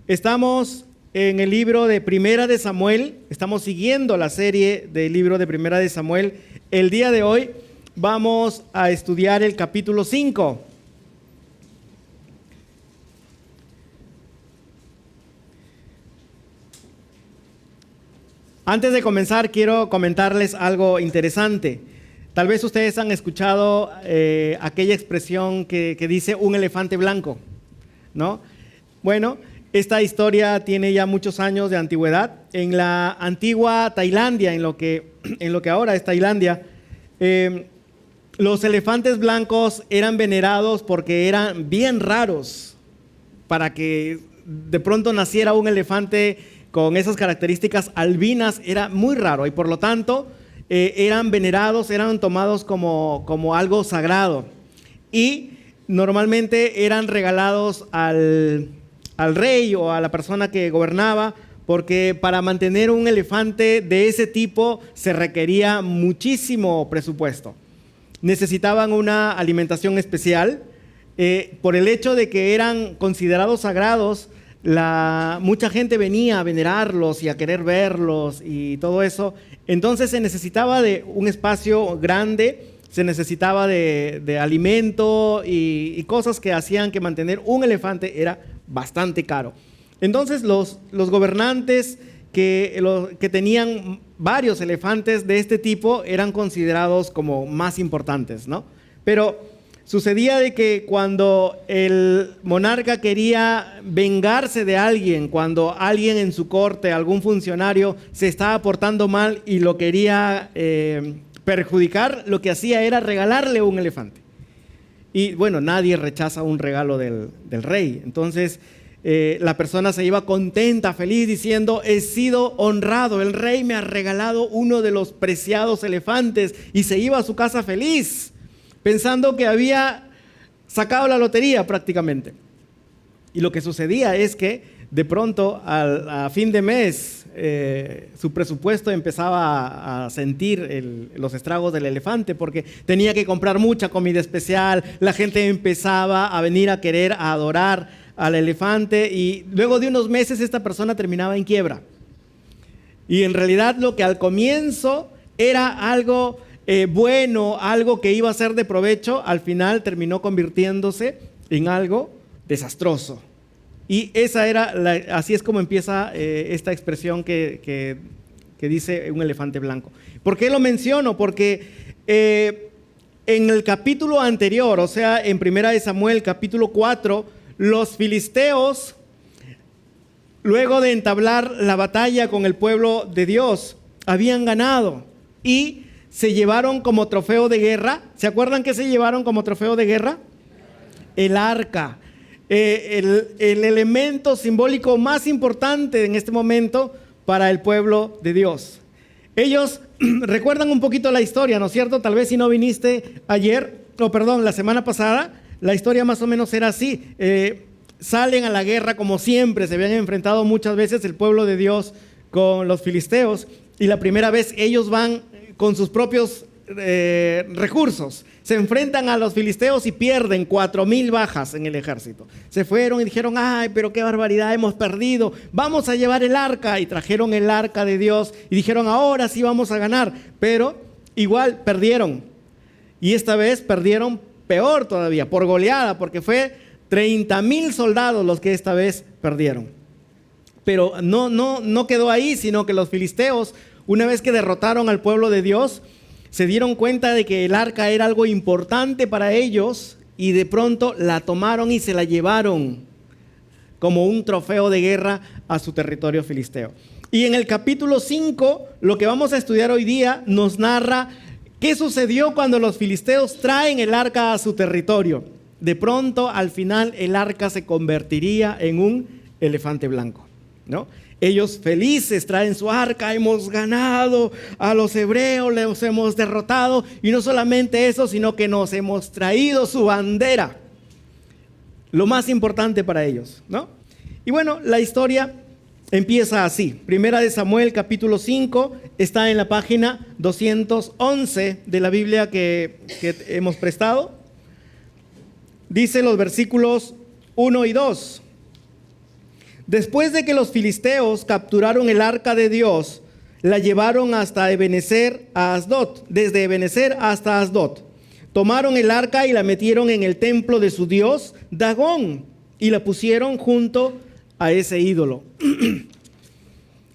Estamos en el libro de Primera de Samuel, estamos siguiendo la serie del libro de Primera de Samuel. El día de hoy vamos a estudiar el capítulo 5. Antes de comenzar, quiero comentarles algo interesante. Tal vez ustedes han escuchado aquella expresión que dice un elefante blanco, ¿no? Bueno, esta historia tiene ya muchos años de antigüedad. En la antigua Tailandia, en lo que ahora es Tailandia, los elefantes blancos eran venerados porque eran bien raros. Para que de pronto naciera un elefante con esas características albinas era muy raro y por lo tanto eran venerados, eran tomados como algo sagrado y normalmente eran regalados al rey o a la persona que gobernaba, porque para mantener un elefante de ese tipo se requería muchísimo presupuesto. Necesitaban una alimentación especial por el hecho de que eran considerados sagrados. Mucha gente venía a venerarlos y a querer verlos y todo eso. Entonces se necesitaba de un espacio grande, se necesitaba de alimento y cosas que hacían que mantener un elefante era bastante caro. Entonces los gobernantes que tenían varios elefantes de este tipo eran considerados como más importantes, ¿no? Pero sucedía de que cuando el monarca quería vengarse de alguien, cuando alguien en su corte, algún funcionario, se estaba portando mal y lo quería perjudicar, lo que hacía era regalarle un elefante. Y bueno, nadie rechaza un regalo del rey. Entonces la persona se iba contenta, feliz, diciendo: he sido honrado, el rey me ha regalado uno de los preciados elefantes, y se iba a su casa feliz, pensando que había sacado la lotería prácticamente. Y lo que sucedía es que de pronto a fin de mes su presupuesto empezaba a sentir los estragos del elefante, porque tenía que comprar mucha comida especial, la gente empezaba a venir a querer a adorar al elefante y luego de unos meses esta persona terminaba en quiebra. Y en realidad lo que al comienzo era algo bueno, algo que iba a ser de provecho, al final terminó convirtiéndose en algo desastroso. Y así es como empieza esta expresión que dice un elefante blanco. ¿Por qué lo menciono? Porque en el capítulo anterior, o sea, en Primera de Samuel, capítulo 4, los filisteos, luego de entablar la batalla con el pueblo de Dios, habían ganado y se llevaron como trofeo de guerra. ¿Se acuerdan qué se llevaron como trofeo de guerra? El arca. El elemento simbólico más importante en este momento para el pueblo de Dios. Ellos recuerdan un poquito la historia, ¿no es cierto? Tal vez si no viniste la semana pasada, la historia más o menos era así. Salen a la guerra como siempre, se habían enfrentado muchas veces el pueblo de Dios con los filisteos, y la primera vez ellos van con sus propios recursos, se enfrentan a los filisteos y pierden 4,000 bajas en el ejército. Se fueron y dijeron: ay, pero qué barbaridad, hemos perdido, vamos a llevar el arca, y trajeron el arca de Dios y dijeron: ahora sí vamos a ganar, pero igual perdieron, y esta vez perdieron peor todavía, por goleada, porque fue 30,000 soldados los que esta vez perdieron. Pero no quedó ahí, sino que los filisteos, una vez que derrotaron al pueblo de Dios, se dieron cuenta de que el arca era algo importante para ellos y de pronto la tomaron y se la llevaron como un trofeo de guerra a su territorio filisteo. Y en el capítulo 5, lo que vamos a estudiar hoy día, nos narra qué sucedió cuando los filisteos traen el arca a su territorio. De pronto, al final, el arca se convertiría en un elefante blanco, ¿no? Ellos felices traen su arca: hemos ganado a los hebreos, los hemos derrotado, y no solamente eso, sino que nos hemos traído su bandera, lo más importante para ellos, ¿no? Y bueno, la historia empieza así. Primera de Samuel, capítulo 5, está en la página 211 de la Biblia que hemos prestado. Dice los versículos 1 y 2. Después de que los filisteos capturaron el arca de Dios, la llevaron hasta Ebenezer a Asdod, desde Ebenezer hasta Asdod. Tomaron el arca y la metieron en el templo de su dios Dagón y la pusieron junto a ese ídolo.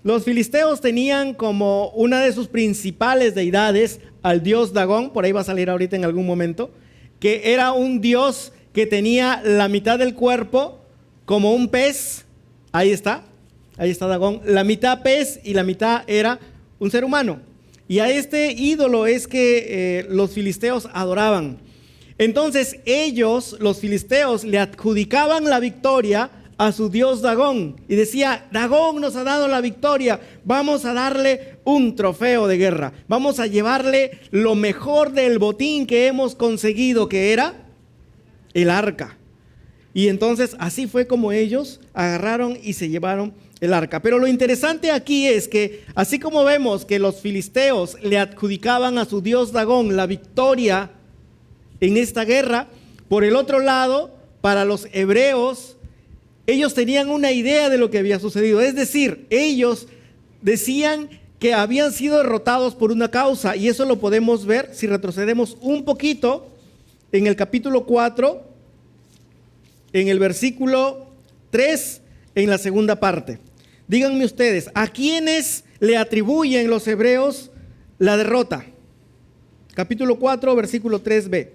Los filisteos tenían como una de sus principales deidades al dios Dagón, por ahí va a salir ahorita en algún momento, que era un dios que tenía la mitad del cuerpo como un pez. Ahí está Dagón, la mitad pez y la mitad era un ser humano. Y a este ídolo es que los filisteos adoraban. Entonces ellos, los filisteos, le adjudicaban la victoria a su dios Dagón. Y decía, Dagón nos ha dado la victoria, vamos a darle un trofeo de guerra. Vamos a llevarle lo mejor del botín que hemos conseguido, que era el arca. Y entonces así fue como ellos agarraron y se llevaron el arca. Pero lo interesante aquí es que así como vemos que los filisteos le adjudicaban a su dios Dagón la victoria en esta guerra, por el otro lado, para los hebreos, ellos tenían una idea de lo que había sucedido. Es decir, ellos decían que habían sido derrotados por una causa, y eso lo podemos ver si retrocedemos un poquito en el capítulo 4, en el versículo 3, en la segunda parte. Díganme ustedes, ¿a quiénes le atribuyen los hebreos la derrota? Capítulo 4, versículo 3b.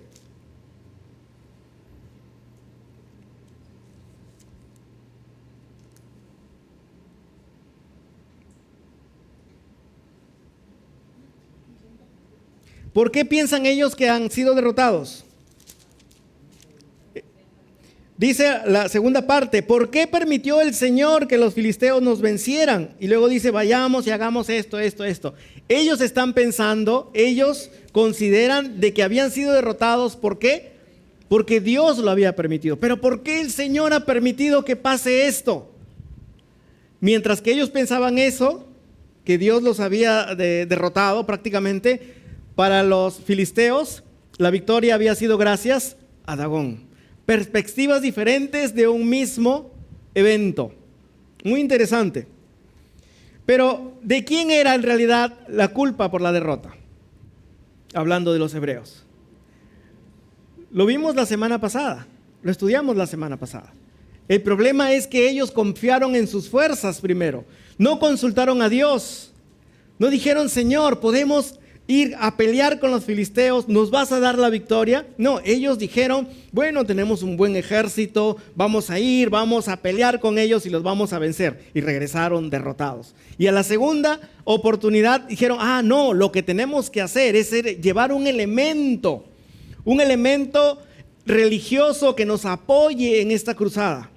¿Por qué piensan ellos que han sido derrotados? Dice la segunda parte, ¿por qué permitió el Señor que los filisteos nos vencieran? Y luego dice, vayamos y hagamos esto. Ellos están pensando, ellos consideran de que habían sido derrotados. ¿Por qué? Porque Dios lo había permitido. Pero ¿por qué el Señor ha permitido que pase esto? Mientras que ellos pensaban eso, que Dios los había derrotado prácticamente, para los filisteos la victoria había sido gracias a Dagón. Perspectivas diferentes de un mismo evento. Muy interesante. Pero, ¿de quién era en realidad la culpa por la derrota? Hablando de los hebreos. Lo vimos la semana pasada, lo estudiamos la semana pasada. El problema es que ellos confiaron en sus fuerzas primero. No consultaron a Dios. No dijeron, Señor, podemos ir a pelear con los filisteos, ¿nos vas a dar la victoria? No, ellos dijeron, bueno, tenemos un buen ejército, vamos a ir, vamos a pelear con ellos y los vamos a vencer. Y regresaron derrotados. Y a la segunda oportunidad dijeron, no, lo que tenemos que hacer es llevar un elemento religioso que nos apoye en esta cruzada.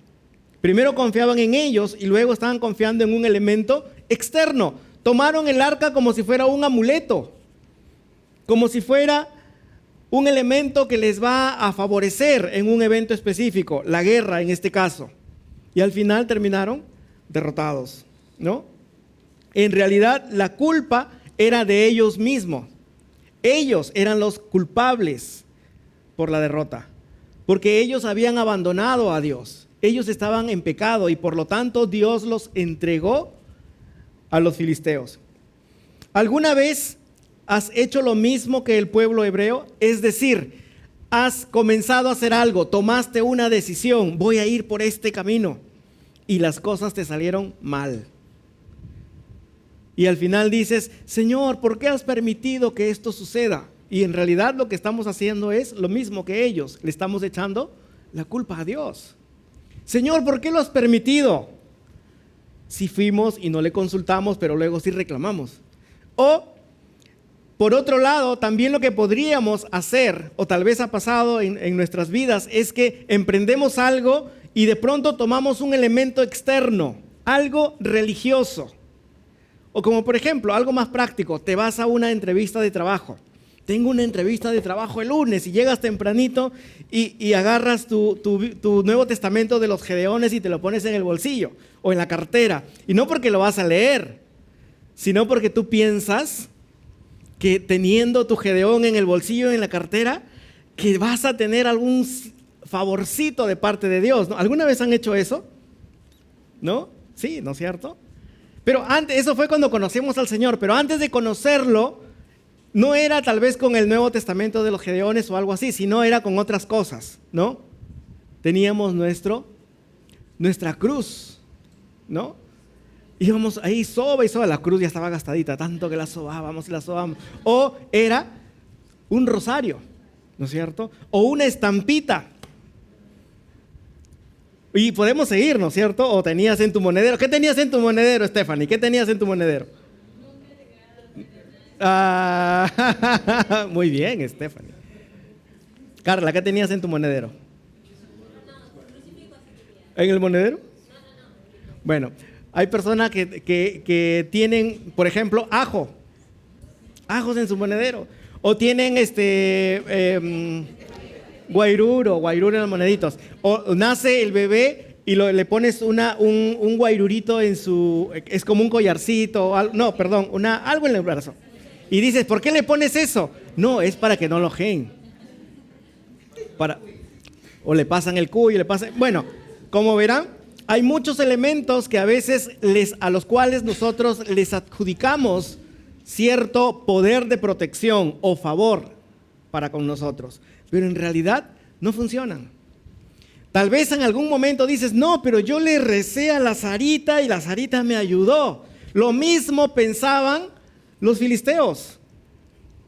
Primero confiaban en ellos y luego estaban confiando en un elemento externo. Tomaron el arca como si fuera un amuleto, como si fuera un elemento que les va a favorecer en un evento específico, la guerra en este caso. Y al final terminaron derrotados, ¿no? En realidad la culpa era de ellos mismos. Ellos eran los culpables por la derrota, porque ellos habían abandonado a Dios. Ellos estaban en pecado y por lo tanto Dios los entregó a los filisteos. ¿Alguna vez has hecho lo mismo que el pueblo hebreo? Es decir, has comenzado a hacer algo, tomaste una decisión, voy a ir por este camino, y las cosas te salieron mal. Y al final dices, Señor, ¿por qué has permitido que esto suceda? Y en realidad lo que estamos haciendo es lo mismo que ellos, le estamos echando la culpa a Dios. Señor, ¿por qué lo has permitido? Si fuimos y no le consultamos, pero luego sí reclamamos. O por otro lado, también lo que podríamos hacer, o tal vez ha pasado en nuestras vidas, es que emprendemos algo y de pronto tomamos un elemento externo, algo religioso. O como por ejemplo, algo más práctico, te vas a una entrevista de trabajo. Tengo una entrevista de trabajo el lunes y llegas tempranito y agarras tu Nuevo Testamento de los Gedeones y te lo pones en el bolsillo o en la cartera. Y no porque lo vas a leer, sino porque tú piensas que teniendo tu Gedeón en el bolsillo, en la cartera, que vas a tener algún favorcito de parte de Dios, ¿no? ¿Alguna vez han hecho eso? ¿no? Sí, ¿no es cierto? Pero antes, eso fue cuando conocimos al Señor, pero antes de conocerlo, no era tal vez con el Nuevo Testamento de los Gedeones o algo así, sino era con otras cosas, ¿no? Teníamos nuestra cruz, ¿no? Íbamos ahí, soba y soba, la cruz ya estaba gastadita, tanto que la sobábamos y la sobábamos. O era un rosario, ¿no es cierto? O una estampita. Y podemos seguir, ¿no es cierto? O tenías en tu monedero. ¿Qué tenías en tu monedero, Stephanie? ¿Qué tenías en tu monedero? Muy bien, Stephanie. Carla, ¿qué tenías en tu monedero? ¿En el monedero? Bueno, hay personas que tienen, por ejemplo, ajos en su monedero. O tienen guairuro en los moneditos. O nace el bebé y le pones un guairurito en su, es como un collarcito, algo en el brazo. Y dices, ¿por qué le pones eso? No, es para que no lo ojeen. O le pasan el cuyo, bueno, como verán, hay muchos elementos que a veces a los cuales nosotros les adjudicamos cierto poder de protección o favor para con nosotros, pero en realidad no funcionan. Tal vez en algún momento dices, no, pero yo le recé a la Sarita y la Sarita me ayudó. Lo mismo pensaban los filisteos.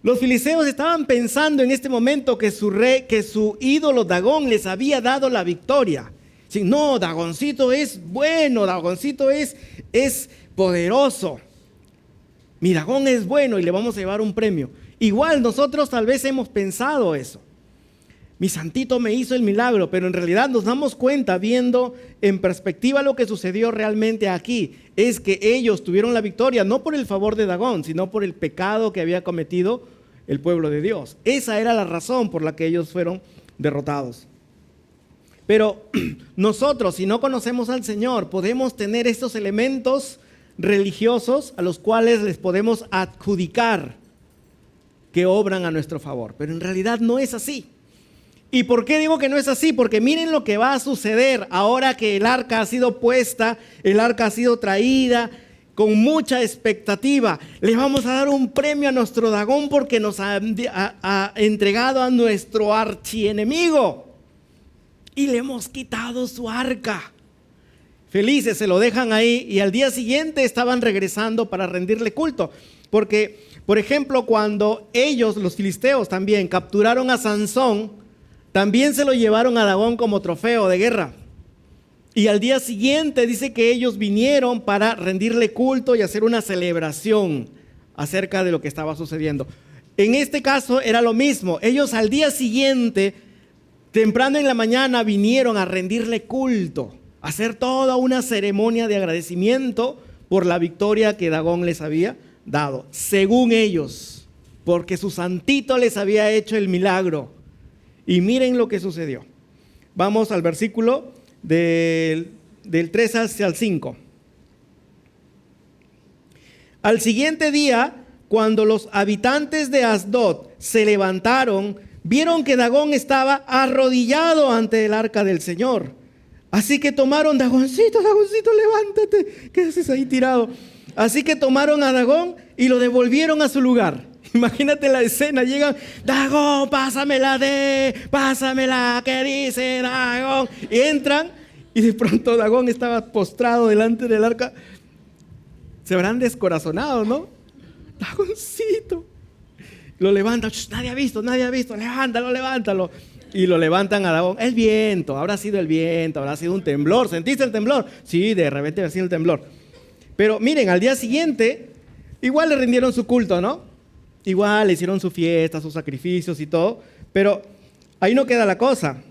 Los filisteos estaban pensando en este momento que su ídolo Dagón les había dado la victoria. Sí, no, Dagoncito es bueno, Dagoncito es poderoso. Mi Dagón es bueno y le vamos a llevar un premio. Igual nosotros tal vez hemos pensado eso. Mi santito me hizo el milagro, pero en realidad nos damos cuenta, viendo en perspectiva lo que sucedió realmente aquí, es que ellos tuvieron la victoria no por el favor de Dagón, sino por el pecado que había cometido el pueblo de Dios. Esa era la razón por la que ellos fueron derrotados. Pero nosotros, si no conocemos al Señor, podemos tener estos elementos religiosos a los cuales les podemos adjudicar que obran a nuestro favor, pero en realidad no es así. ¿Y por qué digo que no es así? Porque miren lo que va a suceder ahora que el arca ha sido puesta, el arca ha sido traída con mucha expectativa. Le vamos a dar un premio a nuestro Dagón porque nos ha entregado a nuestro archienemigo y le hemos quitado su arca. Felices se lo dejan ahí y al día siguiente estaban regresando para rendirle culto. Porque, por ejemplo, cuando ellos, los filisteos también, capturaron a Sansón, también se lo llevaron a Dagón como trofeo de guerra. Y al día siguiente dice que ellos vinieron para rendirle culto y hacer una celebración acerca de lo que estaba sucediendo. En este caso era lo mismo. Ellos al día siguiente, temprano en la mañana, vinieron a rendirle culto, a hacer toda una ceremonia de agradecimiento por la victoria que Dagón les había dado, según ellos, porque su santito les había hecho el milagro. Y miren lo que sucedió. Vamos al versículo del 3 hacia el 5. Al siguiente día, cuando los habitantes de Asdod se levantaron, vieron que Dagón estaba arrodillado ante el arca del Señor. Así que tomaron, Dagoncito, levántate, ¿qué haces ahí tirado? Así que tomaron a Dagón y lo devolvieron a su lugar. Imagínate la escena, llegan, Dagón, pásamela, ¿qué dice Dagón? Y entran y de pronto Dagón estaba postrado delante del arca. Se habrán descorazonado, ¿no? Dagoncito. Lo levantan, nadie ha visto, levántalo. Y lo levantan a Dagón. El viento, habrá sido el viento, habrá sido un temblor. ¿Sentiste el temblor? Sí, de repente ha sido el temblor. Pero miren, al día siguiente, igual le rindieron su culto, ¿no? Igual le hicieron su fiesta, sus sacrificios y todo, pero ahí no queda la cosa.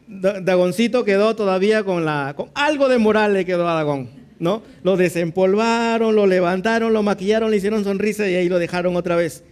Dagoncito quedó todavía con algo de moral le quedó a Dagón, ¿no? Lo desempolvaron, lo levantaron, lo maquillaron, le hicieron sonrisa y ahí lo dejaron otra vez.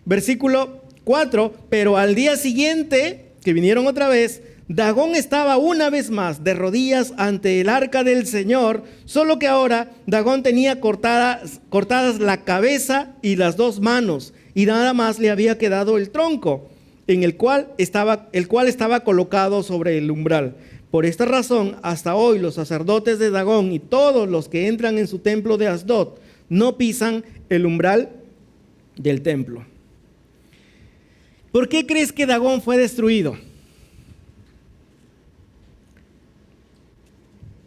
Versículo 4, pero al día siguiente, que vinieron otra vez, Dagón estaba una vez más de rodillas ante el arca del Señor, solo que ahora Dagón tenía cortadas la cabeza y las 2 manos, y nada más le había quedado el tronco, el cual estaba colocado sobre el umbral. Por esta razón, hasta hoy los sacerdotes de Dagón y todos los que entran en su templo de Asdod no pisan el umbral del templo. ¿Por qué crees que Dagón fue destruido?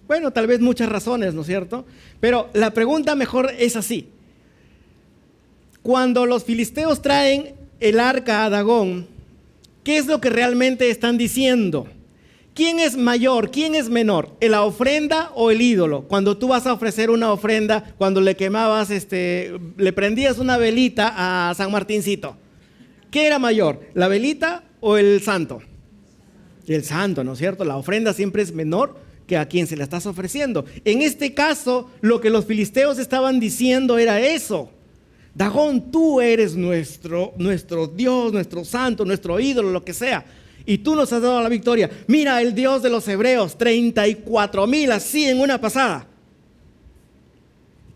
Bueno, tal vez muchas razones, ¿no es cierto? Pero la pregunta mejor es así. Cuando los filisteos traen el arca a Dagón, ¿qué es lo que realmente están diciendo? ¿Quién es mayor? ¿Quién es menor? ¿La ofrenda o el ídolo? Cuando tú vas a ofrecer una ofrenda, cuando le quemabas, le prendías una velita a San Martincito. ¿Qué era mayor? ¿La velita o el santo? El santo, ¿no es cierto? La ofrenda siempre es menor que a quien se la estás ofreciendo. En este caso, lo que los filisteos estaban diciendo era eso. Dagón, tú eres nuestro Dios, nuestro santo, nuestro ídolo, lo que sea. Y tú nos has dado la victoria. Mira, el Dios de los hebreos, 34,000 así en una pasada.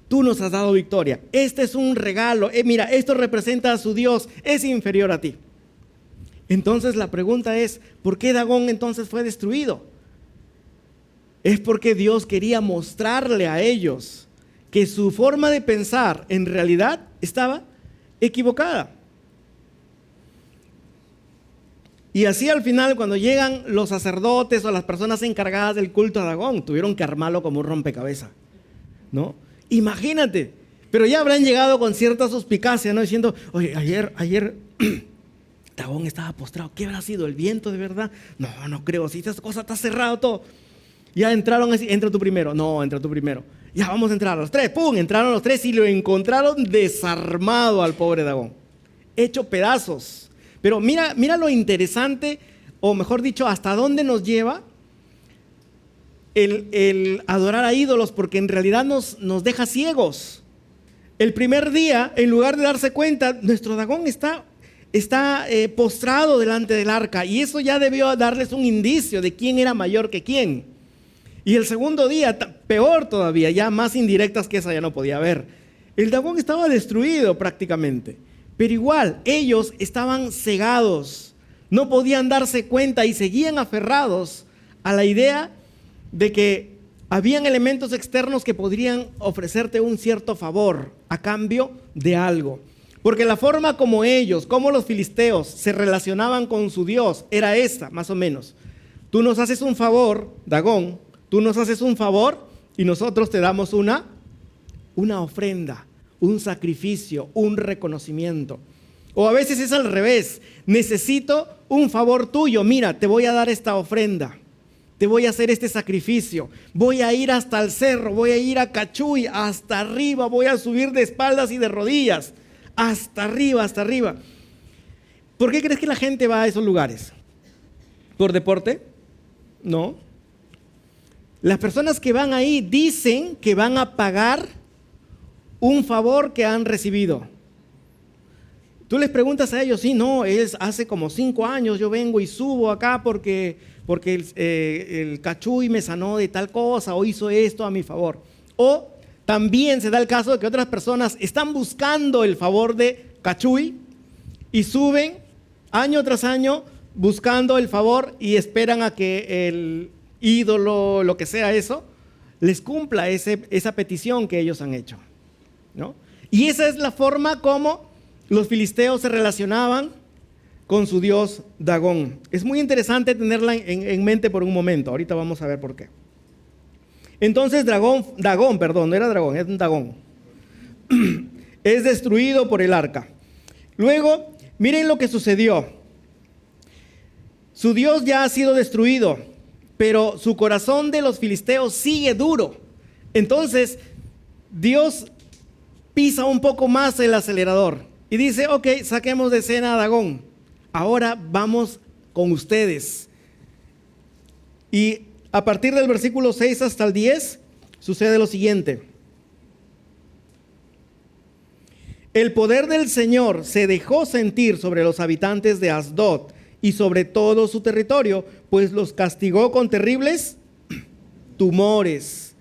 Tú nos has dado victoria. Este es un regalo. Mira, esto representa a su Dios. Es inferior a ti. Entonces la pregunta es, ¿por qué Dagón entonces fue destruido? Es porque Dios quería mostrarle a ellos que su forma de pensar en realidad estaba equivocada. Y así al final, cuando llegan los sacerdotes o las personas encargadas del culto a Dagón, tuvieron que armarlo como un rompecabezas, ¿no? Imagínate, pero ya habrán llegado con cierta suspicacia, ¿no? Diciendo, oye, ayer Dagón estaba postrado, ¿qué habrá sido? ¿El viento de verdad? No creo, si esta cosa está cerrado todo. Ya entraron así, entra tú primero, no, entra tú primero. Ya vamos a entrar los tres, ¡pum! Entraron los tres y lo encontraron desarmado al pobre Dagón, hecho pedazos. Pero mira lo interesante, o mejor dicho, hasta dónde nos lleva el adorar a ídolos, porque en realidad nos deja ciegos. El primer día, en lugar de darse cuenta, nuestro Dagón está postrado delante del arca, y eso ya debió darles un indicio de quién era mayor que quién. Y el segundo día, peor todavía, ya más indirectas que esa ya no podía haber. El Dagón estaba destruido prácticamente. Pero igual, ellos estaban cegados, no podían darse cuenta y seguían aferrados a la idea de que habían elementos externos que podrían ofrecerte un cierto favor a cambio de algo. Porque la forma como ellos, como los filisteos, se relacionaban con su Dios era esta, más o menos. Tú nos haces un favor, Dagón, tú nos haces un favor y nosotros te damos una ofrenda, un sacrificio, un reconocimiento. O a veces es al revés, necesito un favor tuyo, mira, te voy a dar esta ofrenda, te voy a hacer este sacrificio, voy a ir hasta el cerro, voy a ir a Cachuy, hasta arriba, voy a subir de espaldas y de rodillas, hasta arriba. ¿Por qué crees que la gente va a esos lugares? ¿Por deporte? No. Las personas que van ahí dicen que van a pagar un favor que han recibido. Tú les preguntas a ellos, sí, no, hace como 5 años yo vengo y subo acá porque el Cachuy me sanó de tal cosa o hizo esto a mi favor. O también se da el caso de que otras personas están buscando el favor de Cachuy y suben año tras año buscando el favor y esperan a que el ídolo, lo que sea eso, les cumpla esa petición que ellos han hecho, ¿no? Y esa es la forma como los filisteos se relacionaban con su dios Dagón. Es muy interesante tenerla en mente por un momento. Ahorita vamos a ver por qué. Entonces Dagón, no era dragón, es un Dagón. Es destruido por el arca. Luego, miren lo que sucedió. Su dios ya ha sido destruido, pero su corazón de los filisteos sigue duro. Entonces, Dios pisa un poco más el acelerador y dice, ok, saquemos de escena a Dagón. Ahora vamos con ustedes. Y a partir del versículo 6 hasta el 10, sucede lo siguiente. El poder del Señor se dejó sentir sobre los habitantes de Asdod y sobre todo su territorio, pues los castigó con terribles tumores.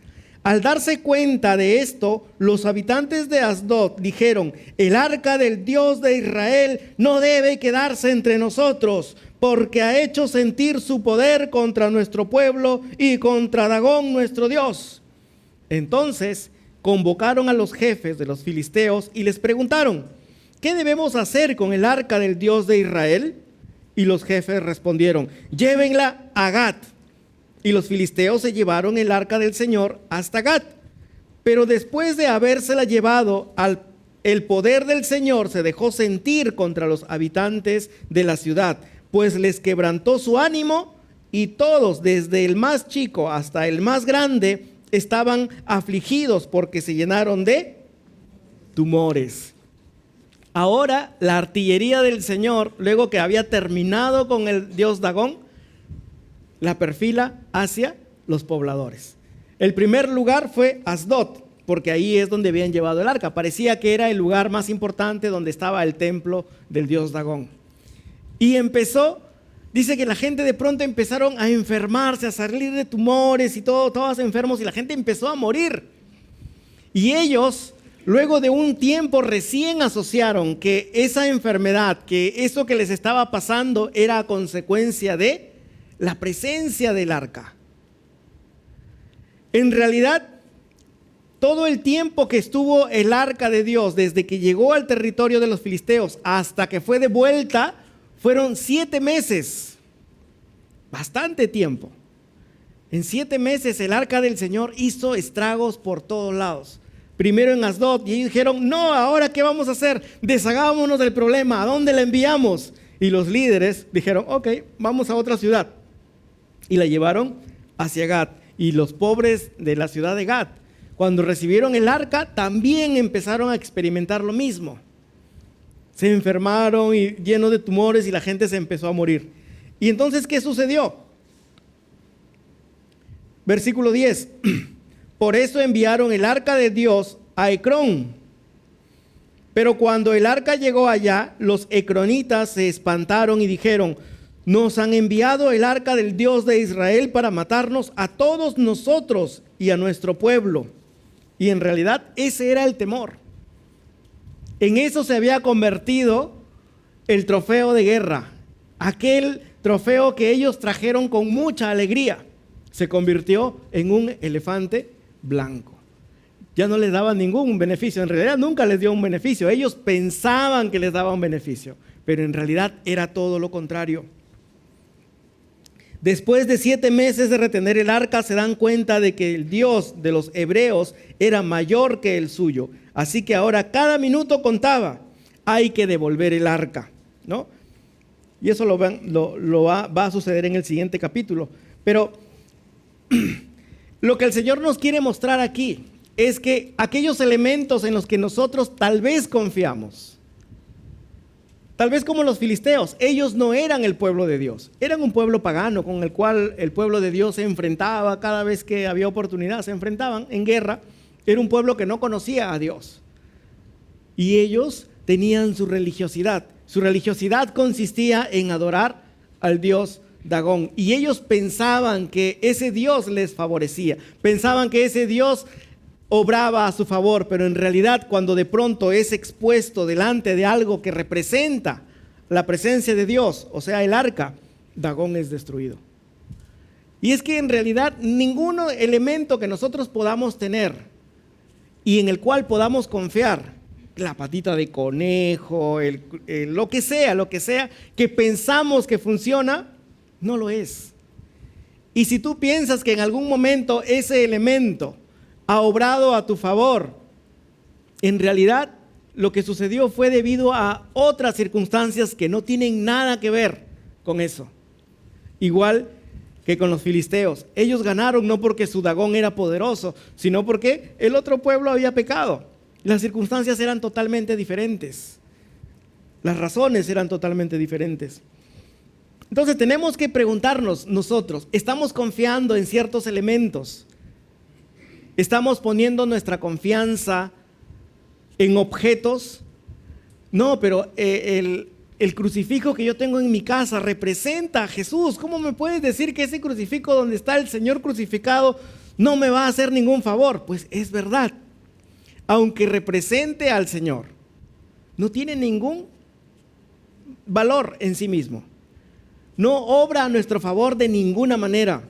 Al darse cuenta de esto, los habitantes de Asdod dijeron: el arca del Dios de Israel no debe quedarse entre nosotros, porque ha hecho sentir su poder contra nuestro pueblo y contra Dagón nuestro Dios. Entonces convocaron a los jefes de los filisteos y les preguntaron: ¿qué debemos hacer con el arca del Dios de Israel? Y los jefes respondieron: llévenla a Gat. Y los filisteos se llevaron el arca del Señor hasta Gat. Pero después de habérsela llevado, el poder del Señor se dejó sentir contra los habitantes de la ciudad, pues les quebrantó su ánimo, y todos, desde el más chico hasta el más grande, estaban afligidos porque se llenaron de tumores. Ahora la artillería del Señor, luego que había terminado con el dios Dagón, la perfila hacia los pobladores. El primer lugar fue Asdod, porque ahí es donde habían llevado el arca. Parecía que era el lugar más importante donde estaba el templo del dios Dagón. Y dice que la gente de pronto empezaron a enfermarse, a salir de tumores y todos enfermos, y la gente empezó a morir. Y ellos, luego de un tiempo, recién asociaron que esa enfermedad, que eso que les estaba pasando era a consecuencia de la presencia del arca. En realidad, todo el tiempo que estuvo el arca de Dios, desde que llegó al territorio de los filisteos hasta que fue de vuelta, fueron 7 meses. Bastante tiempo. En 7 meses el arca del Señor hizo estragos por todos lados. Primero en Asdod, y ellos dijeron: no, ¿ahora qué vamos a hacer? Deshagámonos del problema, ¿a dónde la enviamos? Y los líderes dijeron: ok, vamos a otra ciudad. Y la llevaron hacia Gat. Y los pobres de la ciudad de Gat, cuando recibieron el arca, también empezaron a experimentar lo mismo. Se enfermaron y llenos de tumores, y la gente se empezó a morir. Y entonces, ¿qué sucedió? Versículo 10. Por eso enviaron el arca de Dios a Ecrón. Pero cuando el arca llegó allá, los ecronitas se espantaron y dijeron: nos han enviado el arca del Dios de Israel para matarnos a todos nosotros y a nuestro pueblo. Y en realidad ese era el temor. En eso se había convertido el trofeo de guerra. Aquel trofeo que ellos trajeron con mucha alegría se convirtió en un elefante blanco. Ya no les daba ningún beneficio. En realidad nunca les dio un beneficio. Ellos pensaban que les daba un beneficio, pero en realidad era todo lo contrario. Después de 7 meses de retener el arca, se dan cuenta de que el Dios de los hebreos era mayor que el suyo. Así que ahora cada minuto contaba. Hay que devolver el arca, ¿no? Y eso va a suceder en el siguiente capítulo. Pero lo que el Señor nos quiere mostrar aquí es que aquellos elementos en los que nosotros tal vez confiamos, tal vez como los filisteos, ellos no eran el pueblo de Dios. Eran un pueblo pagano con el cual el pueblo de Dios se enfrentaba cada vez que había oportunidad. Se enfrentaban en guerra. Era un pueblo que no conocía a Dios. Y ellos tenían su religiosidad. Su religiosidad consistía en adorar al Dios Dagón. Y ellos pensaban que ese Dios les favorecía. Pensaban que ese Dios obraba a su favor, pero en realidad cuando de pronto es expuesto delante de algo que representa la presencia de Dios, o sea, el arca, Dagón es destruido. Y es que en realidad ningún elemento que nosotros podamos tener y en el cual podamos confiar, la patita de conejo, lo que sea, que pensamos que funciona, no lo es. Y si tú piensas que en algún momento ese elemento ha obrado a tu favor, en realidad lo que sucedió fue debido a otras circunstancias que no tienen nada que ver con eso. Igual que con los filisteos. Ellos ganaron no porque su Dagón era poderoso, sino porque el otro pueblo había pecado. Las circunstancias eran totalmente diferentes. Las razones eran totalmente diferentes. Entonces tenemos que preguntarnos nosotros, ¿estamos confiando en ciertos elementos? ¿Estamos poniendo nuestra confianza en objetos? No, pero el crucifijo que yo tengo en mi casa representa a Jesús. ¿Cómo me puedes decir que ese crucifijo donde está el Señor crucificado no me va a hacer ningún favor. Pues es verdad, aunque represente al Señor, no tiene ningún valor en sí mismo. No obra a nuestro favor de ninguna manera.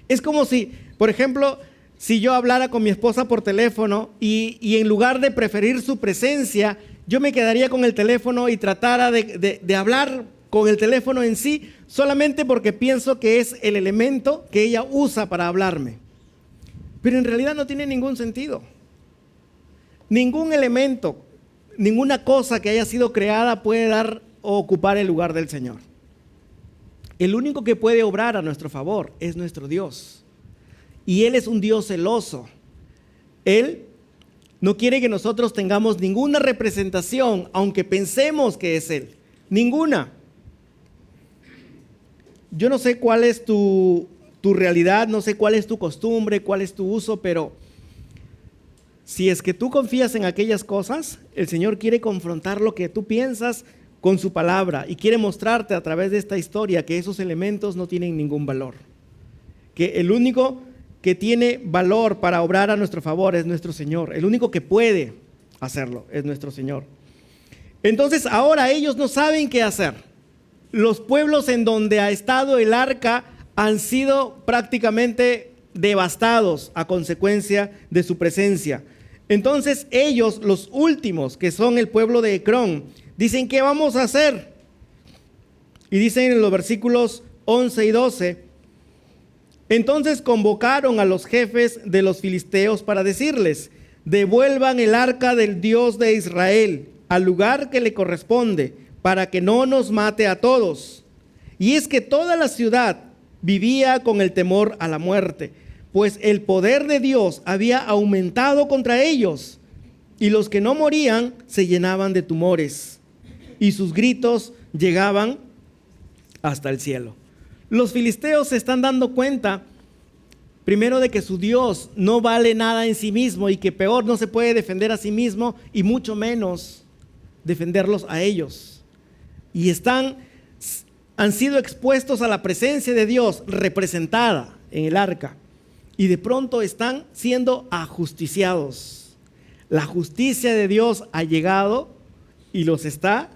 Es como si, por ejemplo, si yo hablara con mi esposa por teléfono y en lugar de preferir su presencia, yo me quedaría con el teléfono y tratara de hablar con el teléfono en sí, solamente porque pienso que es el elemento que ella usa para hablarme. Pero en realidad no tiene ningún sentido. Ningún elemento, ninguna cosa que haya sido creada puede dar o ocupar el lugar del Señor. El único que puede obrar a nuestro favor es nuestro Dios. Y Él es un Dios celoso. Él no quiere que nosotros tengamos ninguna representación, aunque pensemos que es Él. Ninguna. Yo no sé cuál es tu realidad, no sé cuál es tu costumbre, cuál es tu uso, pero si es que tú confías en aquellas cosas, el Señor quiere confrontar lo que tú piensas con su palabra y quiere mostrarte a través de esta historia que esos elementos no tienen ningún valor. Que el único que tiene valor para obrar a nuestro favor es nuestro Señor. El único que puede hacerlo es nuestro Señor. Entonces ahora ellos no saben qué hacer. Los pueblos en donde ha estado el arca han sido prácticamente devastados a consecuencia de su presencia. Entonces ellos, los últimos, que son el pueblo de Ecrón, dicen, ¿qué vamos a hacer? Y dicen en los versículos 11 y 12, entonces convocaron a los jefes de los filisteos para decirles, devuelvan el arca del Dios de Israel al lugar que le corresponde, para que no nos mate a todos. Y es que toda la ciudad vivía con el temor a la muerte, pues el poder de Dios había aumentado contra ellos, y los que no morían se llenaban de tumores, y sus gritos llegaban hasta el cielo. Los filisteos se están dando cuenta, primero, de que su Dios no vale nada en sí mismo, y que peor no se puede defender a sí mismo, y mucho menos defenderlos a ellos. Y han sido expuestos a la presencia de Dios representada en el arca. Y de pronto están siendo ajusticiados. La justicia de Dios ha llegado y los está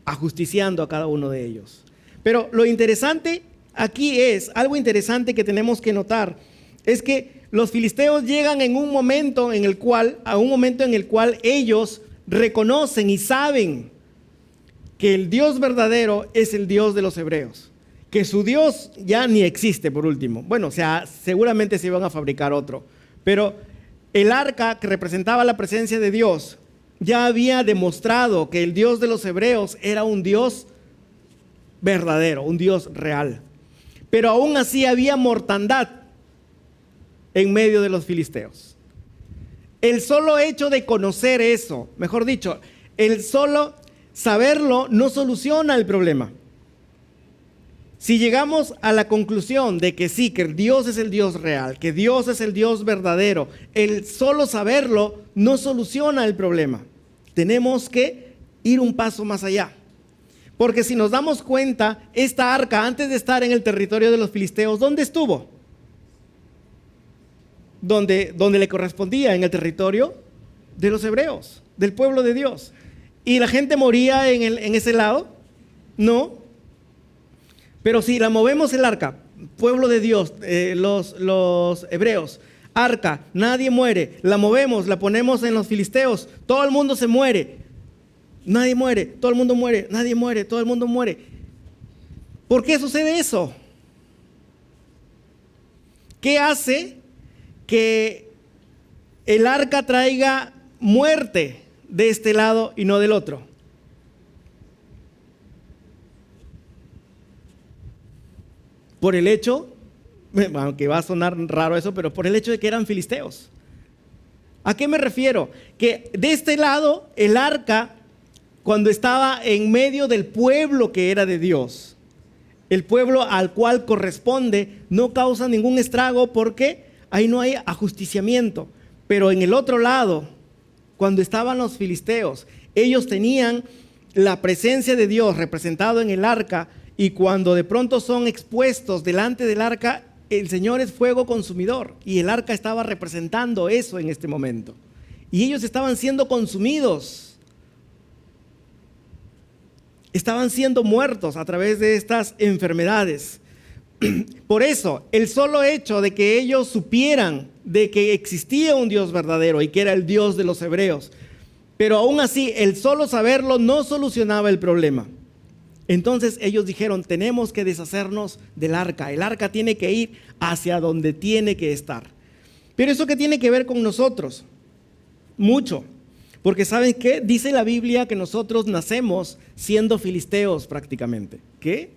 ajusticiando a cada uno de ellos. Pero lo interesante aquí es, algo interesante que tenemos que notar, es que los filisteos llegan en un momento en el cual, ellos reconocen y saben que el Dios verdadero es el Dios de los hebreos, que su Dios ya ni existe por último. Bueno, o sea, seguramente se iban a fabricar otro, pero el arca que representaba la presencia de Dios ya había demostrado que el Dios de los hebreos era un Dios verdadero, un Dios real. Pero aún así había mortandad en medio de los filisteos. El solo hecho de conocer eso, mejor dicho, el solo saberlo no soluciona el problema. Si llegamos a la conclusión de que sí, que Dios es el Dios real, que Dios es el Dios verdadero, el solo saberlo no soluciona el problema. Tenemos que ir un paso más allá. Porque si nos damos cuenta, esta arca, antes de estar en el territorio de los filisteos, ¿dónde estuvo? Donde le correspondía, en el territorio de los hebreos, del pueblo de Dios. ¿Y la gente moría en ese lado? No. Pero si la movemos el arca, pueblo de Dios, los hebreos, arca, nadie muere, la movemos, la ponemos en los filisteos, todo el mundo se muere, nadie muere, todo el mundo muere, nadie muere, todo el mundo muere. ¿Por qué sucede eso? ¿Qué hace que el arca traiga muerte de este lado y no del otro? Por el hecho, aunque va a sonar raro eso, pero por el hecho de que eran filisteos. ¿A qué me refiero? Que de este lado, el arca, cuando estaba en medio del pueblo que era de Dios, el pueblo al cual corresponde, no causa ningún estrago porque ahí no hay ajusticiamiento. Pero en el otro lado, cuando estaban los filisteos, ellos tenían la presencia de Dios representado en el arca, y cuando de pronto son expuestos delante del arca, el Señor es fuego consumidor y el arca estaba representando eso en este momento. Y ellos estaban siendo consumidos. Estaban siendo muertos a través de estas enfermedades. Por eso, el solo hecho de que ellos supieran de que existía un Dios verdadero y que era el Dios de los hebreos, pero aún así, el solo saberlo no solucionaba el problema. Entonces ellos dijeron, tenemos que deshacernos del arca. El arca tiene que ir hacia donde tiene que estar. Pero ¿eso qué tiene que ver con nosotros? Mucho. Porque ¿saben qué? Dice la Biblia que nosotros nacemos siendo filisteos prácticamente. ¿Qué?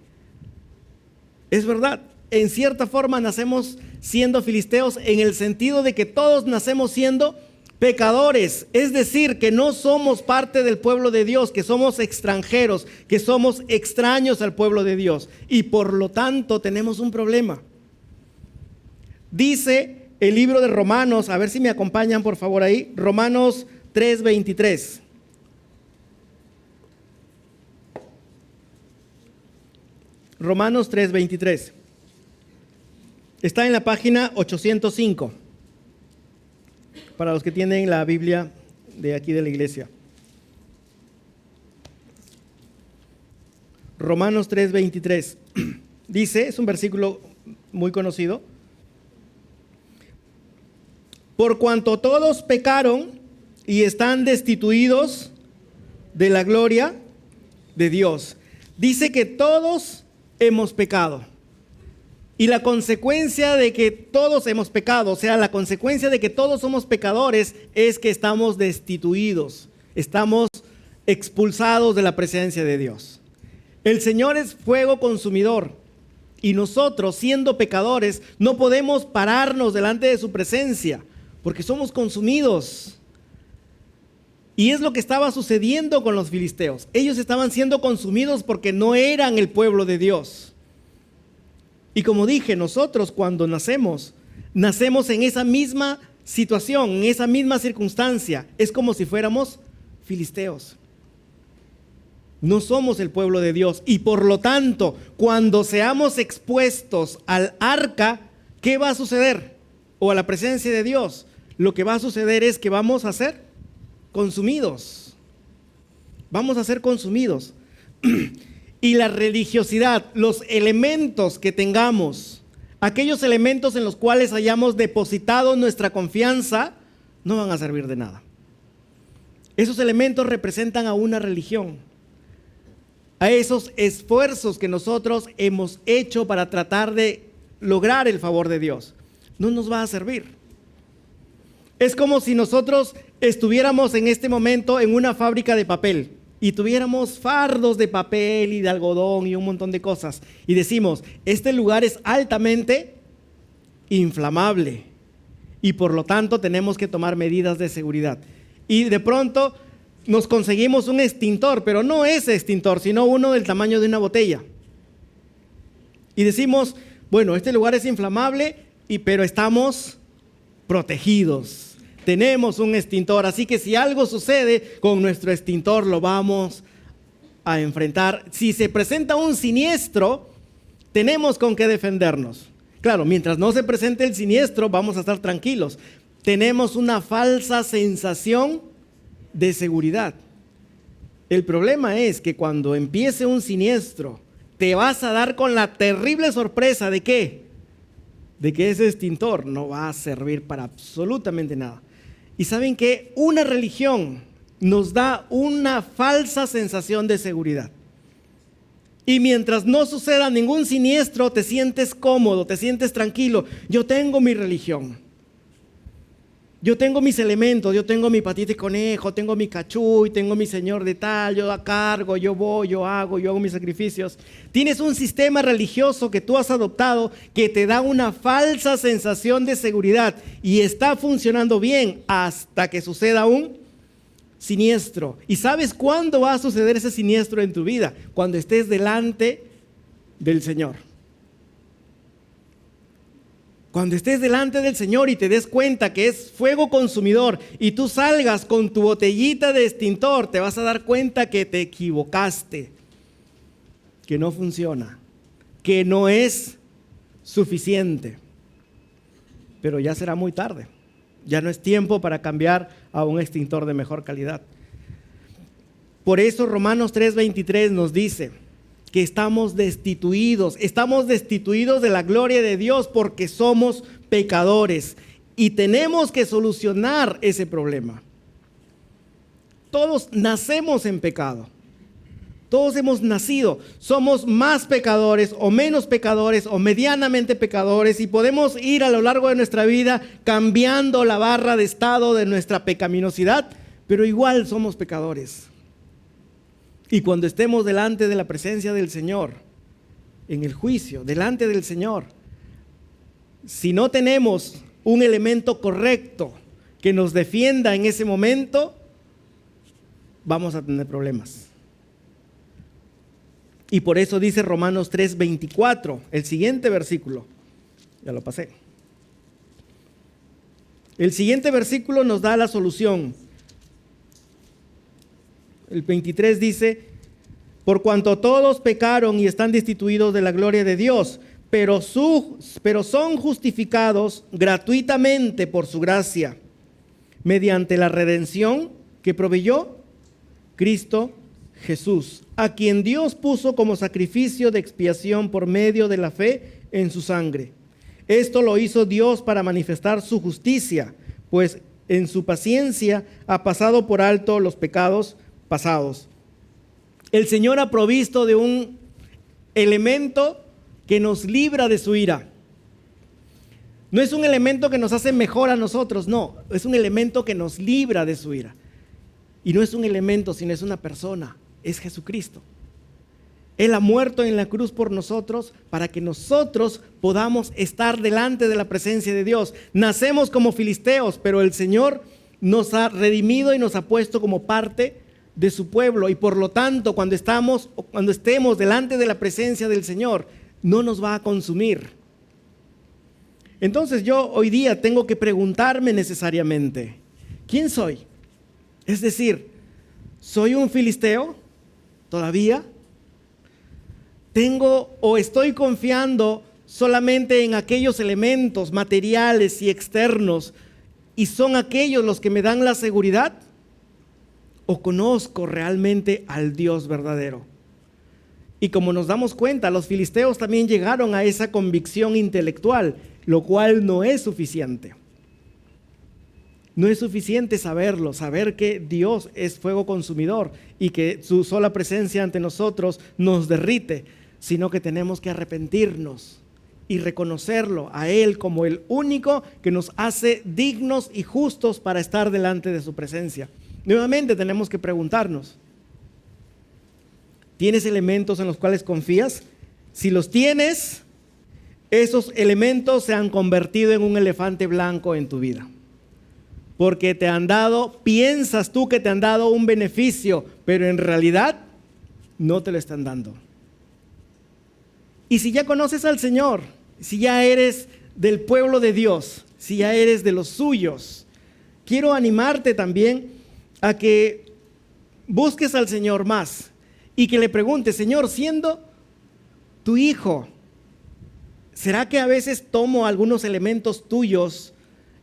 Es verdad. En cierta forma nacemos siendo filisteos en el sentido de que todos nacemos siendo pecadores, es decir, que no somos parte del pueblo de Dios, que somos extranjeros, que somos extraños al pueblo de Dios y por lo tanto tenemos un problema. Dice el libro de Romanos, a ver si me acompañan por favor ahí, Romanos 3:23. Romanos 3:23. Está en la página 805. Para los que tienen la Biblia de aquí de la iglesia. Romanos 3:23. Dice, es un versículo muy conocido. Por cuanto todos pecaron y están destituidos de la gloria de Dios. Dice que todos hemos pecado. Y la consecuencia de que todos hemos pecado, o sea, la consecuencia de que todos somos pecadores es que estamos destituidos, estamos expulsados de la presencia de Dios. El Señor es fuego consumidor y nosotros, siendo pecadores, no podemos pararnos delante de su presencia porque somos consumidos. Y es lo que estaba sucediendo con los filisteos. Ellos estaban siendo consumidos porque no eran el pueblo de Dios. Y como dije, nosotros cuando nacemos en esa misma situación, en esa misma circunstancia. Es como si fuéramos filisteos. No somos el pueblo de Dios y por lo tanto, cuando seamos expuestos al arca, ¿qué va a suceder? O a la presencia de Dios. Lo que va a suceder es que vamos a ser consumidos. Vamos a ser consumidos. Y la religiosidad, los elementos que tengamos, aquellos elementos en los cuales hayamos depositado nuestra confianza, no van a servir de nada. Esos elementos representan a una religión, a esos esfuerzos que nosotros hemos hecho para tratar de lograr el favor de Dios. No nos va a servir. Es como si nosotros estuviéramos en este momento en una fábrica de papel y tuviéramos fardos de papel y de algodón y un montón de cosas. Y decimos, este lugar es altamente inflamable y por lo tanto tenemos que tomar medidas de seguridad. Y de pronto nos conseguimos un extintor, pero no ese extintor, sino uno del tamaño de una botella. Y decimos, bueno, este lugar es inflamable, pero estamos protegidos. Tenemos un extintor, así que si algo sucede con nuestro extintor lo vamos a enfrentar. Si se presenta un siniestro, tenemos con qué defendernos. Claro, mientras no se presente el siniestro, vamos a estar tranquilos. Tenemos una falsa sensación de seguridad. El problema es que cuando empiece un siniestro, te vas a dar con la terrible sorpresa de ¿qué? De que ese extintor no va a servir para absolutamente nada. Y ¿saben qué? Una religión nos da una falsa sensación de seguridad. Y mientras no suceda ningún siniestro, te sientes cómodo, te sientes tranquilo. Yo tengo mi religión. Yo tengo mis elementos, yo tengo mi patita de conejo, tengo mi cachuy, tengo mi señor de tal, yo cargo, yo voy, yo hago mis sacrificios. Tienes un sistema religioso que tú has adoptado que te da una falsa sensación de seguridad y está funcionando bien hasta que suceda un siniestro. ¿Y sabes cuándo va a suceder ese siniestro en tu vida? Cuando estés delante del Señor. Cuando estés delante del Señor y te des cuenta que es fuego consumidor y tú salgas con tu botellita de extintor, te vas a dar cuenta que te equivocaste, que no funciona, que no es suficiente. pero ya será muy tarde. Ya no es tiempo para cambiar a un extintor de mejor calidad. Por eso Romanos 3:23 nos dice que estamos destituidos de la gloria de Dios porque somos pecadores y tenemos que solucionar ese problema. Todos nacemos en pecado. Todos hemos nacido, somos más pecadores o menos pecadores o medianamente pecadores y podemos ir a lo largo de nuestra vida cambiando la barra de estado de nuestra pecaminosidad, pero igual somos pecadores. Y cuando estemos delante de la presencia del Señor, en el juicio, delante del Señor, si no tenemos un elemento correcto que nos defienda en ese momento, vamos a tener problemas. Y por eso dice Romanos 3:24, el siguiente versículo. Ya lo pasé. El siguiente versículo nos da la solución. El 23 dice: por cuanto todos pecaron y están destituidos de la gloria de Dios, pero son justificados gratuitamente por su gracia, mediante la redención que proveyó Cristo Jesús, a quien Dios puso como sacrificio de expiación por medio de la fe en su sangre. Esto lo hizo Dios para manifestar su justicia, pues en su paciencia ha pasado por alto los pecados pasados. El Señor ha provisto de un elemento que nos libra de su ira. No es un elemento que nos hace mejor a nosotros, no, es un elemento que nos libra de su ira. Y no es un elemento, sino es una persona, es Jesucristo. Él ha muerto en la cruz por nosotros para que nosotros podamos estar delante de la presencia de Dios. Nacemos como filisteos, pero el Señor nos ha redimido y nos ha puesto como parte de su pueblo. Y por lo tanto, cuando estemos delante de la presencia del Señor, no nos va a consumir. Entonces yo hoy día tengo que preguntarme necesariamente, ¿quién soy? Es decir, ¿soy un filisteo todavía? ¿Tengo o estoy confiando solamente en aquellos elementos materiales y externos y son aquellos los que me dan la seguridad? ¿O conozco realmente al Dios verdadero? Y como nos damos cuenta, los filisteos también llegaron a esa convicción intelectual, lo cual no es suficiente. No es suficiente saber que Dios es fuego consumidor y que su sola presencia ante nosotros nos derrite, sino que tenemos que arrepentirnos y reconocerlo a Él como el único que nos hace dignos y justos para estar delante de su presencia. Nuevamente tenemos que preguntarnos, ¿tienes elementos en los cuales confías? Si los tienes, esos elementos se han convertido en un elefante blanco en tu vida. Porque piensas tú que te han dado un beneficio, pero en realidad no te lo están dando. Y si ya conoces al Señor, si ya eres del pueblo de Dios, si ya eres de los suyos, quiero animarte también a que busques al Señor más y que le preguntes, Señor, siendo tu hijo, ¿será que a veces tomo algunos elementos tuyos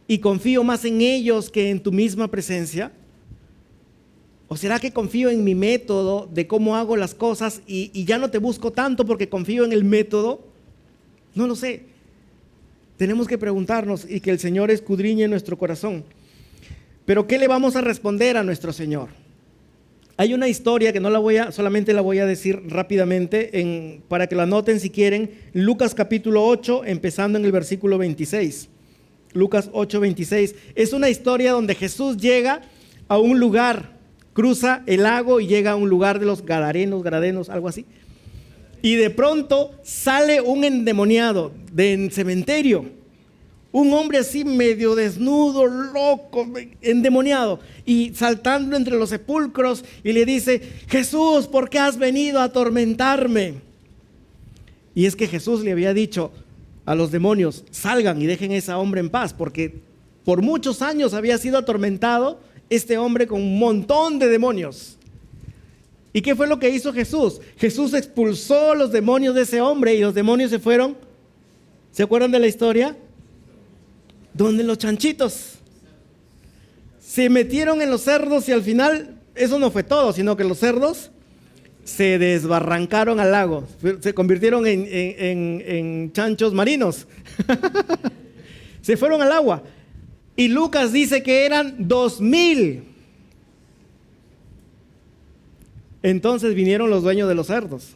y confío más en ellos que en tu misma presencia? ¿O será que confío en mi método de cómo hago las cosas y ya no te busco tanto porque confío en el método? No lo sé. Tenemos que preguntarnos y que el Señor escudriñe nuestro corazón. Pero ¿qué le vamos a responder a nuestro Señor? Hay una historia que solamente la voy a decir rápidamente para que la anoten si quieren. Lucas capítulo 8, empezando en el versículo 26. Lucas 8:26. Es una historia donde Jesús llega a un lugar, cruza el lago y llega a un lugar de los gadarenos, algo así. Y de pronto sale un endemoniado del cementerio. Un hombre así medio desnudo, loco, endemoniado. Y saltando entre los sepulcros y le dice, Jesús, ¿por qué has venido a atormentarme? Y es que Jesús le había dicho a los demonios, salgan y dejen a ese hombre en paz, porque por muchos años había sido atormentado este hombre con un montón de demonios. ¿Y qué fue lo que hizo Jesús? Jesús expulsó los demonios de ese hombre y los demonios se fueron. ¿Se acuerdan de la historia? Donde los chanchitos se metieron en los cerdos y al final eso no fue todo, sino que los cerdos se desbarrancaron al lago, se convirtieron en chanchos marinos. Se fueron al agua. Y Lucas dice que eran 2,000. Entonces vinieron los dueños de los cerdos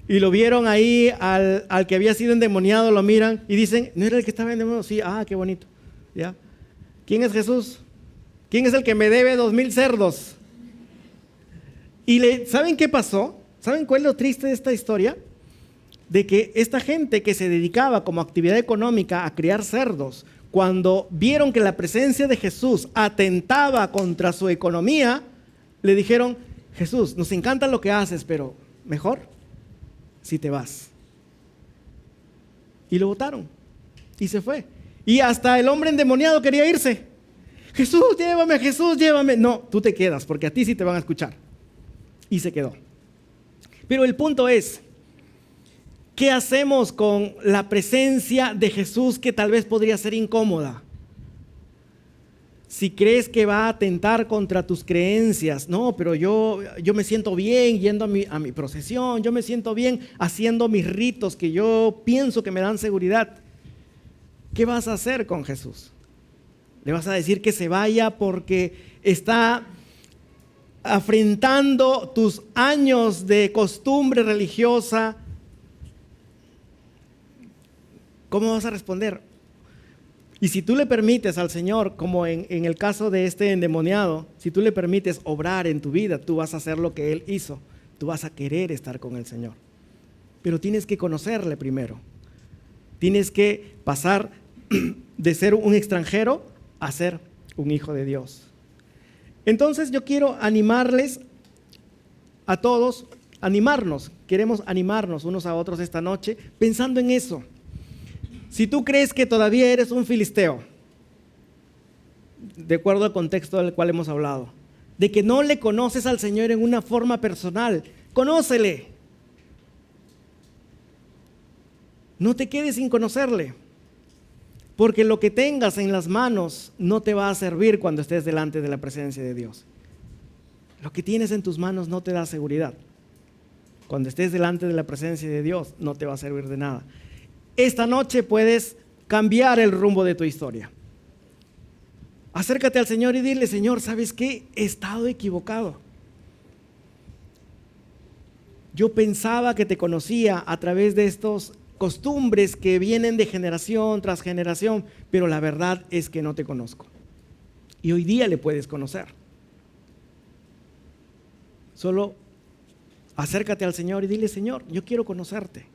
y lo vieron ahí al que había sido endemoniado, lo miran y dicen, ¿no era el que estaba endemoniado? Sí, qué bonito. ¿Ya? ¿Quién es Jesús? ¿Quién es el que me debe 2,000 cerdos? Y ¿saben qué pasó? ¿Saben cuál es lo triste de esta historia? De que esta gente que se dedicaba como actividad económica a criar cerdos, cuando vieron que la presencia de Jesús atentaba contra su economía, le dijeron, Jesús, nos encanta lo que haces, pero mejor si te vas. Y lo botaron y se fue. Y hasta el hombre endemoniado quería irse. Jesús, llévame. No, tú te quedas porque a ti sí te van a escuchar. Y se quedó. Pero el punto es, ¿qué hacemos con la presencia de Jesús que tal vez podría ser incómoda? Si crees que va a atentar contra tus creencias, no, pero yo me siento bien yendo a mi procesión, yo me siento bien haciendo mis ritos que yo pienso que me dan seguridad. ¿Qué vas a hacer con Jesús? ¿Le vas a decir que se vaya porque está afrentando tus años de costumbre religiosa? ¿Cómo vas a responder? Y si tú le permites al Señor, como en el caso de este endemoniado, si tú le permites obrar en tu vida, tú vas a hacer lo que Él hizo. Tú vas a querer estar con el Señor. Pero tienes que conocerle primero. Tienes que pasar de ser un extranjero a ser un hijo de Dios. Entonces yo quiero animarles a todos, queremos animarnos unos a otros esta noche, pensando en eso. Si tú crees que todavía eres un filisteo, de acuerdo al contexto del cual hemos hablado, de que no le conoces al Señor en una forma personal, conócele. No te quedes sin conocerle, porque lo que tengas en las manos no te va a servir cuando estés delante de la presencia de Dios. Lo que tienes en tus manos no te da seguridad. Cuando estés delante de la presencia de Dios no te va a servir de nada. Esta noche puedes cambiar el rumbo de tu historia. Acércate al Señor y dile, Señor, ¿sabes qué? He estado equivocado. Yo pensaba que te conocía a través de estos costumbres que vienen de generación tras generación, pero la verdad es que no te conozco. Y hoy día le puedes conocer. Solo acércate al Señor y dile, Señor, yo quiero conocerte.